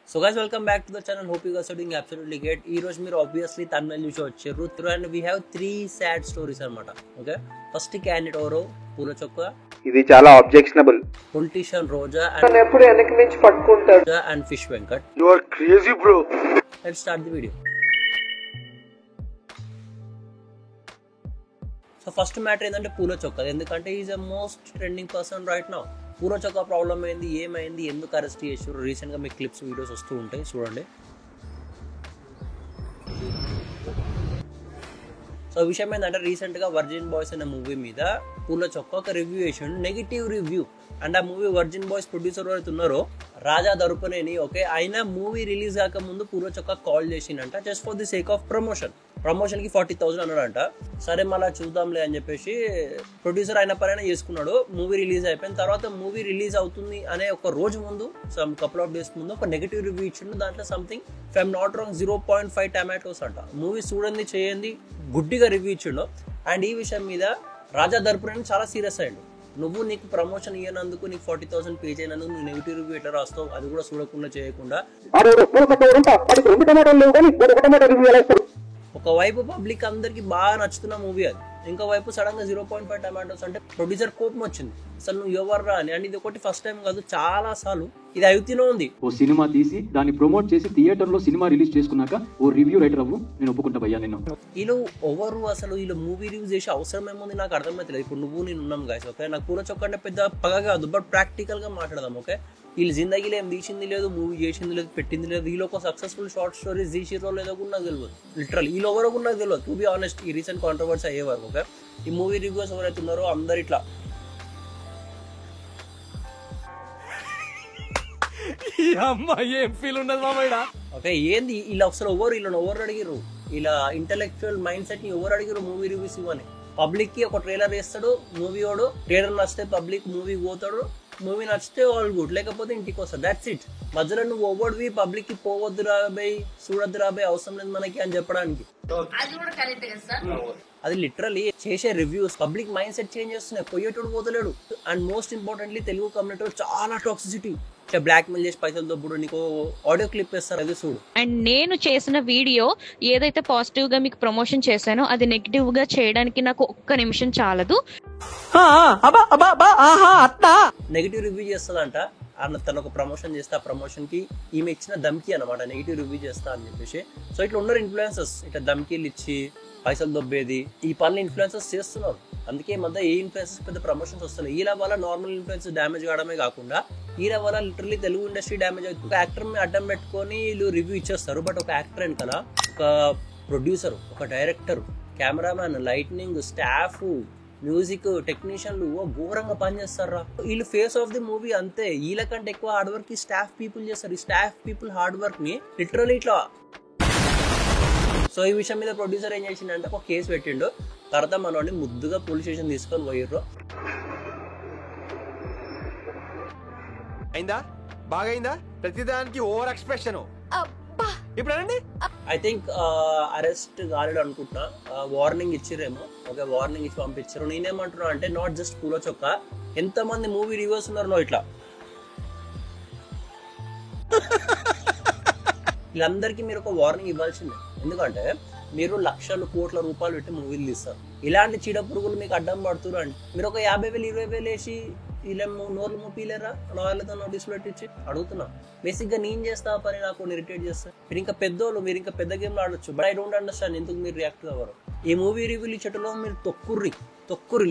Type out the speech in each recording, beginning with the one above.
So guys, welcome back to the channel. Hope you guys are doing absolutely great. Ee roju meer obviously thumbnail చూసి వచ్చారు and we have 3 sad stories అన్నమాట. Okay, first candidate ఎవరో పూల చొక్క, ఇది చాలా objectionable. Politician Roja and ఎప్పుడు వెనక్కి మించి పట్టుకుంటాడు and fish Venkat. You are crazy bro. Let's start the video. So first matter ఏంటంటే పూల చొక్క. ఎందుకంటే is a most trending person right now. పూల చొక్క ప్రాబ్లం ఏంది, ఏమైంది, ఎందుకు అరెస్ట్ చేసారు, రీసెంట్గా మీకు క్లిప్స్ వీడియోస్ వస్తూ ఉంటాయి, చూడండి. సో విషయం ఏంటంటే రీసెంట్గా వర్జిన్ బాయ్స్ అనే మూవీ మీద పూల చొక్క ఒక రివ్యూ వేసాడు, నెగిటివ్ రివ్యూ. అండ్ ఆ మూవీ వర్జిన్ బాయ్స్ ప్రొడ్యూసర్ ఎవరైతే ఉన్నారో రాజా దరుపనేని, ఓకే, ఆయన మూవీ రిలీజ్ కాక ముందు పూల చొక్క కాల్ చేసిండంట just for the sake of ప్రమోషన్కి 40,000 అన్నాడంట. సరే మళ్ళీ చూద్దాంలే అని చెప్పేసి ప్రొడ్యూసర్ అయిన పనైనా చేసుకున్నాడు. మూవీ రిలీజ్ అయిపోయిన తర్వాత మూవీ రిలీజ్ అవుతుంది అనే ఒక రోజు ముందు, సమ్ కపుల్ ఆఫ్ డేస్ ముందు ఒక నెగిటివ్ రివ్యూ ఇచ్చిండు. దాంట్లో something if I'm not wrong 0.5 tomatoes అంట. మూవీ చూడండి చేయండి గుడ్డిగా రివ్యూ ఇచ్చిండు. అండ్ ఈ విషయం మీద రాజా దర్పురేని చాలా సీరియస్ అయ్యాడు. నువ్వు నీకు ప్రమోషన్ ఇవ్వనందుకు, నీకు 40,000 పే చేయనందుకు నువ్వు నెగిటివ్ రివ్యూ ఎట్లా రాస్తావు, అది కూడా చూడకుండా చేయకుండా. ఒకవైపు పబ్లిక్ అందరికి బాగా నచ్చుతున్న మూవీ అది, ఇంకో వైపు సడన్ గా 0.5 టమాటోస్ అంటే ప్రొడ్యూసర్ కోపం వచ్చింది. అసలు నువ్వు ఎవర్రా అని. అండ్ ఇది ఒకటి ఫస్ట్ టైం కాదు, చాలా సార్లు ఇది అయుతిలో ఉంది. ఓ సినిమా తీసి దాన్ని ప్రమోట్ చేసి థియేటర్ లో సినిమా రిలీజ్ చేసుకున్నాక ఓ రివ్యూ రైటర్ అవ్వు, నేను ఒప్పుకుంటా భయ్యా. నేను వీళ్ళు ఎవరు అసలు, వీళ్ళు మూవీ రివ్యూ చేసే అవసరం ఏముంది నాకు అర్థమవుతలేదు. ఇప్పుడు నువ్వు నేను ఉన్నాం గాయస్, ఓకే, నాకు పూల చొక్క అంటే పెద్ద పగ కాదు, బట్ ప్రాక్టికల్ గా మాట్లాడదాం. ఓకే, వీళ్ళు జిందగీలో ఏం తీసింది లేదు, మూవీ చేసింది లేదు, పెట్టింది లేదు. వీళ్ళు ఒక సక్సెస్ఫుల్ షార్ట్ స్టోరీస్ తీసిరో లేదో కూడా నాకు తెలియదు. లిటరల్ వీళ్ళు ఎవరో కూడా నాకు తెలియదు, టు బి ఆనెస్ట్. ఈ రీసెంట్ కాంట్రవర్సీ అయ్యే వరకు, ఓకే, ఈ మూవీ రివ్యూస్ ఎవరైతే ఉన్నారో అందరు ఇట్లా ఓకే ఏంది వీళ్ళు అసలు వీళ్ళని ఎవరు అడిగిరు, ఇలా ఇంటెలెక్చువల్ మైండ్ సెట్ ని ఎవరు అడిగిరు మూవీ రివ్యూస్ ఇవ్వని. పబ్లిక్ కి ఒక ట్రైలర్ వేస్తాడు మూవీ వాడు, ట్రైలర్ నచ్చితే పబ్లిక్ మూవీ పోతాడు, మూవీ నచ్చితే ఆల్ గుడ్, లేకపోతే ఇంటికి వస్తాడు, దాట్స్ ఇట్. మధ్యలో నువ్వు ఓవర్డ్వి పబ్లిక్ కి పోవద్దు రాబాయ్, చూడొద్దు రాబాయ్, అవసరం లేదు మనకి అని చెప్పడానికి. అది లిటరలీ చేసే reviews public mindset change చేస్తున్నాయి, పోయేటోడు పోతలేడు. And most importantly Telugu community చాలా టాక్సిసిటీ, బ్లాక్ మెయిల్ చేసి పైసలు దొప్పుడు, నీకు ఆడియో క్లిప్ వేస్తారు అది చూడు. అండ్ నేను చేసిన వీడియో ఏదైతే పాజిటివ్ గా మీకు ప్రమోషన్ చేశానో అది నెగిటివ్ గా చేయడానికి నాకు ఒక్క నిమిషం చాలదు. నెగిటివ్ రివ్యూ చేస్తుందంట అన్న, తను ఒక ప్రమోషన్ చేస్తే ఆ ప్రమోషన్ కి ఈమె ఇచ్చిన దమ్కి అనమాట, నెగిటివ్ రివ్యూ చేస్తా అని చెప్పేసి. సో ఇట్లా ఉన్నారు ఇన్ఫ్లుయెన్సర్స్, ఇట్లా దమ్కీలు ఇచ్చి పైసలు దొబ్బేది, ఈ పనులు ఇన్ఫ్లుయెన్సర్స్ చేస్తున్నారు. అందుకే మధ్య ఏ ఇన్ఫ్లుయెన్సర్స్ పెద్ద ప్రమోషన్స్ వస్తున్నాయి. ఇలా వల్ల నార్మల్ ఇన్ఫ్లుయెన్స్ డ్యామేజ్ కావడమే కాకుండా ఇలా వల్ల లిటరలీ తెలుగు ఇండస్ట్రీ డ్యామేజ్ అవుతుంది. ఒక యాక్టర్ మీద అడ్డం పెట్టుకొని వీళ్ళు రివ్యూ ఇచ్చేస్తారు. బట్ ఒక యాక్టర్ వెనకాల ఒక ప్రొడ్యూసర్, ఒక director, cameraman, lightning, staff, music టెక్నీషియన్లు ఘోరంగా పనిచేస్తారా. వీళ్ళు ఫేస్ ఆఫ్ ది మూవీ అంతే. వీళ్ళకంటే ఎక్కువ హార్డ్ వర్క్ ఈ స్టాఫ్ పీపుల్ చేస్తారు. ఈ స్టాఫ్ పీపుల్ హార్డ్ వర్క్ ని లిటరలీ ఇట్లా. సో ఈ విషయం మీద ప్రొడ్యూసర్ ఏం చేసిండంటే ఒక కేసు పెట్టిండు. తర్వాత మనోడిని ముద్దుగా పోలీస్ స్టేషన్ తీసుకొని పోయిర్రు. అయిందా, బాగైందా, ప్రతిదానికి ఓవర్ ఎక్స్ప్రెషన్. ఇప్పుడు ఐ థింక్ అరెస్ట్ కాలేడు అనుకుంటున్నా, వార్నింగ్ ఇచ్చిరేమో. ఓకే, వార్నింగ్ ఇచ్చి పంపించారు. నేనేమంటున్నా అంటే నాట్ జస్ట్ పూల చొక్క, ఎంతమంది మూవీ రివ్యూస్ ఉన్నారు ఇట్లా, వీళ్ళందరికీ మీరు ఒక వార్నింగ్ ఇవ్వాల్సిందే. ఎందుకంటే మీరు లక్షలు కోట్ల రూపాయలు పెట్టి మూవీలు తీస్తారు. ఇలాంటి చీడ పురుగులు మీకు అడ్డం పడుతున్నారు అంటే మీరు ఒక 50,000 20,000 వేసి ఇలా నోర్లు మూపీలేరా లాయర్లతో నోటీసులు పెట్టించి అడుగుతున్నా. బేసిక్ గా నేను చేస్తా పని నాకు ఇరిటేట్ చేస్తా. మీరు ఇంకా పెద్దోళ్ళు, మీరు ఇంకా పెద్ద గేమ్లు ఆడొచ్చు. బట్ ఐ డోంట్ అండర్స్టాండ్ ఎందుకు మీరు రియాక్ట్ అవ్వరు. ఈ మూవీ రివ్యూలు ఇచ్చేటలో మీరు తొక్కుర్రి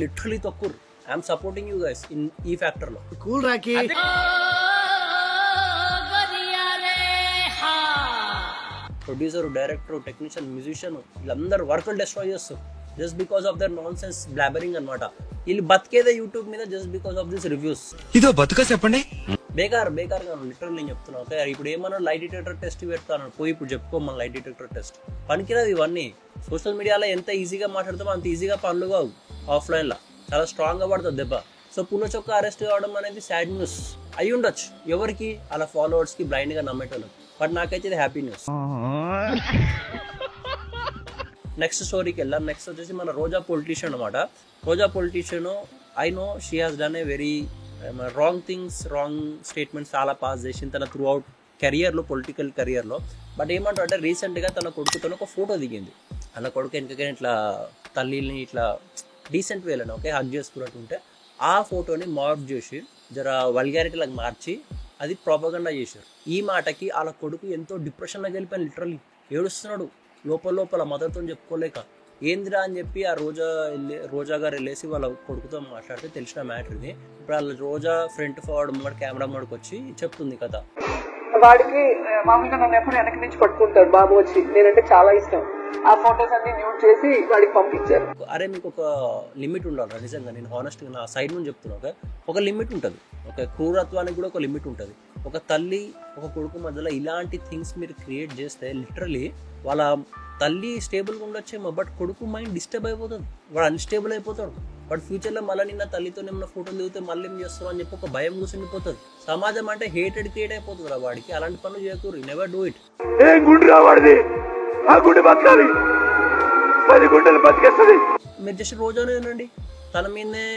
లిటరలీ తొక్కుర్రి. I'm supporting you guys in ఈ ఫ్యాక్టర్ లో. కూల్ రాకి ప్రొడ్యూసర్, డైరెక్టర్, టెక్నీషియన్, మ్యూజిషియన్ వీళ్ళందరూ వర్కులు డిస్ట్రాయ్ చేస్తారు just because of their nonsense blabbering అనమాట. వీళ్ళు బతికేదే యూట్యూబ్ మీద just because of this reviews. ఇదో బతుక చెప్పండి, బేకార్ లిటరల్ నేను చెప్తున్నా. ఓకే, ఇప్పుడు ఏమన్నా లైట్ డిటెక్టర్ టెస్ట్ పెడతాను పోయి, ఇప్పుడు చెప్పుకో మన లైట్ డిటెక్టర్ టెస్ట్ పనికిరాదు. ఇవన్నీ సోషల్ మీడియాలో ఎంత ఈజీగా మాట్లాడతామో అంత ఈజీగా పనులు కావు. ఆఫ్లైన్ లో చాలా స్ట్రాంగ్ గా పడుతుంది దెబ్బ. సో పూల చొక్క అరెస్ట్ కావడం అనేది సాడ్ న్యూస్ అయి ఉండొచ్చు ఎవరికి, అలా ఫాలోవర్స్ కి బ్లైండ్ గా నమ్మేటోళ్ళకి. బట్ నాకైతే ఇది హ్యాపీ న్యూస్. నెక్స్ట్ స్టోరీకి వెళ్దాం. నెక్స్ట్ వచ్చేసి మన రోజా పొలిటీషియన్ అనమాట. Roja politician, I know she has done a very wrong things, wrong statements చాలా పాస్ చేసింది. తన త్రూ అవుట్ కెరియర్లో, పొలిటికల్ కెరియర్లో. బట్ ఏమంటారు అంటే రీసెంట్గా తన కొడుకుతో ఒక ఫోటో దిగింది. అన్న కొడుకు వెనకగా ఇట్లా తల్లిని ఇట్లా డీసెంట్ వేలని ఓకే హగ్ చేసుకున్నట్టు ఉంటే ఆ ఫోటోని మార్ప్ చేసి జర వల్గారిటీలకు మార్చి అది ప్రాపగండా చేశారు. ఈ మాటకి వాళ్ళ కొడుకు ఎంతో డిప్రెషన్లోకి వెళ్ళిపోయాను, లిటరలీ ఏడుస్తున్నాడు లోపల మదర్తో చెప్పుకోలేక. ఏందిరా అని చెప్పి ఆ రోజా గారు వెళ్ళేసి వాళ్ళ కొడుకుతో మాట్లాడితే తెలిసిన మ్యాటర్ ఇది. ఇప్పుడు వాళ్ళ రోజా ఫ్రంట్ ఫార్వర్డ్ ముంగడు కెమెరా ముంగడికి వచ్చి చెప్తుంది కథ. వాడికి మామూలుగా నన్ను ఎప్పుడు వెనక నుంచి పట్టుకుంటాడు బాబు వచ్చి, నేనంటే చాలా ఇష్టం. ఆ ఫొటోస్ అన్ని న్యూట్ చేసి వాడికి పంపించారు. అరే మీకు ఒక లిమిట్ ఉండాలి నిజంగా, నేను హానెస్ట్గా నా సైడ్ నుంచి చెప్తున్నా. ఒక లిమిట్ ఉంటుంది, ఒక క్రూరత్వానికి కూడా ఒక లిమిట్ ఉంటుంది. ఒక తల్లి ఒక కొడుకు మధ్యలో ఇలాంటి థింగ్స్ మీరు క్రియేట్ చేస్తే లిటరలీ వాళ్ళ తల్లి స్టేబుల్గా ఉండొచ్చేమో, బట్ కొడుకు మైండ్ డిస్టర్బ్ అయిపోతుంది, వాడు అన్స్టేబుల్ అయిపోతాడు. వాడు ఫ్యూచర్లో మళ్ళీ నిన్న తల్లితో ఏమైనా ఫోటోలు దిగితే మళ్ళీ ఏం చేస్తావు అని చెప్పి ఒక భయం కూర్చుండిపోతుంది. సమాజం అంటే హేటెడ్ క్రియేట్ అయిపోతుంది రా వాడికి. అలాంటి పనులు చేయకూడదు, నెవర్ డూ ఇట్. మీరు జస్ట్ రోజానే వినండి, తన మీదనే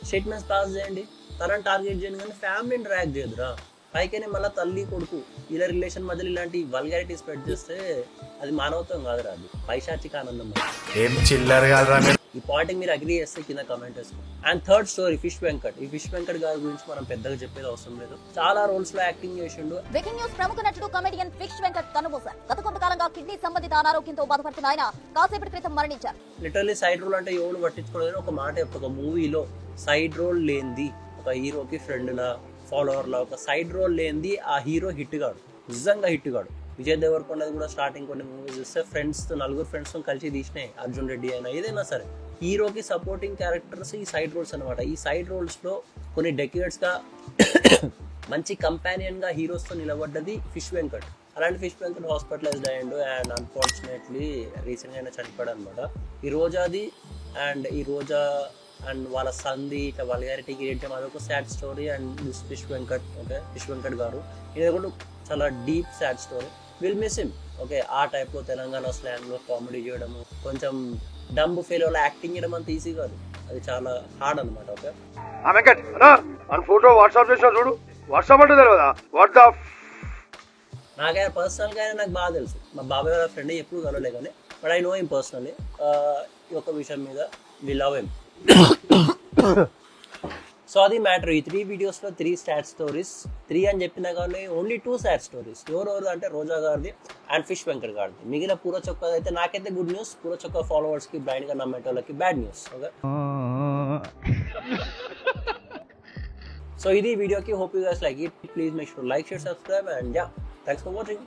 స్టేట్మెంట్స్ పాస్ చేయండి, తనని టార్గెట్ చేయండి, కానీ ఫ్యామిలీని ట్రాక్ చేయదురా. పైకనే మళ్ళీ తల్లి కొడుకు ఇలా రిలేషన్ మధ్యలో ఇలాంటి వల్గారిటీ స్ప్రెడ్ చేస్తే అది మానవత్వం కాదురా, అది పైశాచిక ఆనందం. ఈ పాయింట్ మీరు అగ్రీ చేస్తే కింద కమెంట్ వేసుకోండి. And third story fish Venkat. ఈ ఫిష్ వెంకట్ గారి గురించి మనం పెద్దగా చెప్పేది అవసరం లేదు, చాలా రోల్స్ లో యాక్టింగ్ చేసిండు. బ్రేకింగ్ న్యూస్, ప్రముఖ నటుడు కమెడియన్ ఫిష్ వెంకట్ కన్నుమూశారు. గత కొంతకాలంగా కిడ్నీ సంబంధిత అనారోగ్యంతో బాధపడుతున్న ఆయన కాసేపటి క్రితం మరణించారు. లిటరల్లీ సైడ్ రోల్ అంటే ఎవరు పట్టించుకోలేదు. ఒక మాట ఒక మూవీలో సైడ్ రోల్ లేనిది, ఒక హీరోకి ఫ్రెండ్ లా ఫాలోవర్ లా ఒక సైడ్ రోల్ లేనిది ఆ హీరో హిట్ గాడు, నిజంగా హిట్ గాడు. విజయ్ దేవరకొండది కూడా స్టార్టింగ్ కొన్ని మూవీస్ చూస్తే నలుగురు ఫ్రెండ్స్తో కలిసి తీసినాయి. అర్జున్ రెడ్డి అయినా ఏదైనా సరే హీరోకి సపోర్టింగ్ క్యారెక్టర్స్ ఈ సైడ్ రోల్స్ అనమాట. ఈ సైడ్ రోల్స్లో కొన్ని డెకేడ్స్గా మంచి కంపానియన్గా హీరోస్తో నిలబడ్డది ఫిష్ వెంకట్. అలాంటి ఫిష్ వెంకట్ హాస్పిటలైజ్డ్ అయ్యిండు అండ్ అన్ఫార్చునేట్లీ రీసెంట్గా అయినా చనిపోయాడు అనమాట. ఈ రోజాది అండ్ ఈ రోజా అండ్ వాళ్ళ సంధి ఇట్లా వల్గారిటీ క్రియేట్ చేయడం అదొక sad story. And this fish Venkat okay, fish Venkat గారు ఇది కూడా చాలా deep sad story. Will miss him okay. ఆ టైప్లో తెలంగాణ స్లాంగ్లో కామెడీ చేయడము, కొంచెం డంబు ఫెయిల్ అలా యాక్టింగ్ చేయడం అంత ఈజీ కాదు, అది చాలా హార్డ్ అనమాట. ఓకే ఫోటో వాట్సాప్ చేసిన చూడు, వాట్సాప్ అంటే తెలియదా? వాట్సాప్ నాకే పర్సనల్గా నాకు బాగా తెలుసు, మా బాబాయ్ వాళ్ళ ఫ్రెండ్ ఎప్పుడు కలవలే కానీ, but I know him personally. ఈ ఒక విషయం మీద వి లవ్ హిమ్. సో అది మ్యాటర్. ఈ 3 వీడియోస్లో 3 సాడ్ స్టోరీస్, 3 అని చెప్పినా కానీ ఓన్లీ 2 సాడ్ స్టోరీస్. ఎవరెవరు అంటే రోజా గారిది అండ్ ఫిష్ వెంకట్ గారిది. మిగిలిన పూర చొక్కా అయితే నాకైతే గుడ్ న్యూస్, పూర చొక్కా ఫాలోవర్స్కి బ్లైండ్గా నమ్మేటోళ్ళకి బ్యాడ్ న్యూస్. ఓకే, సో ఇది వీడియోకి. Hope you guys like it. Please make sure like, share, subscribe and yeah, thanks for watching.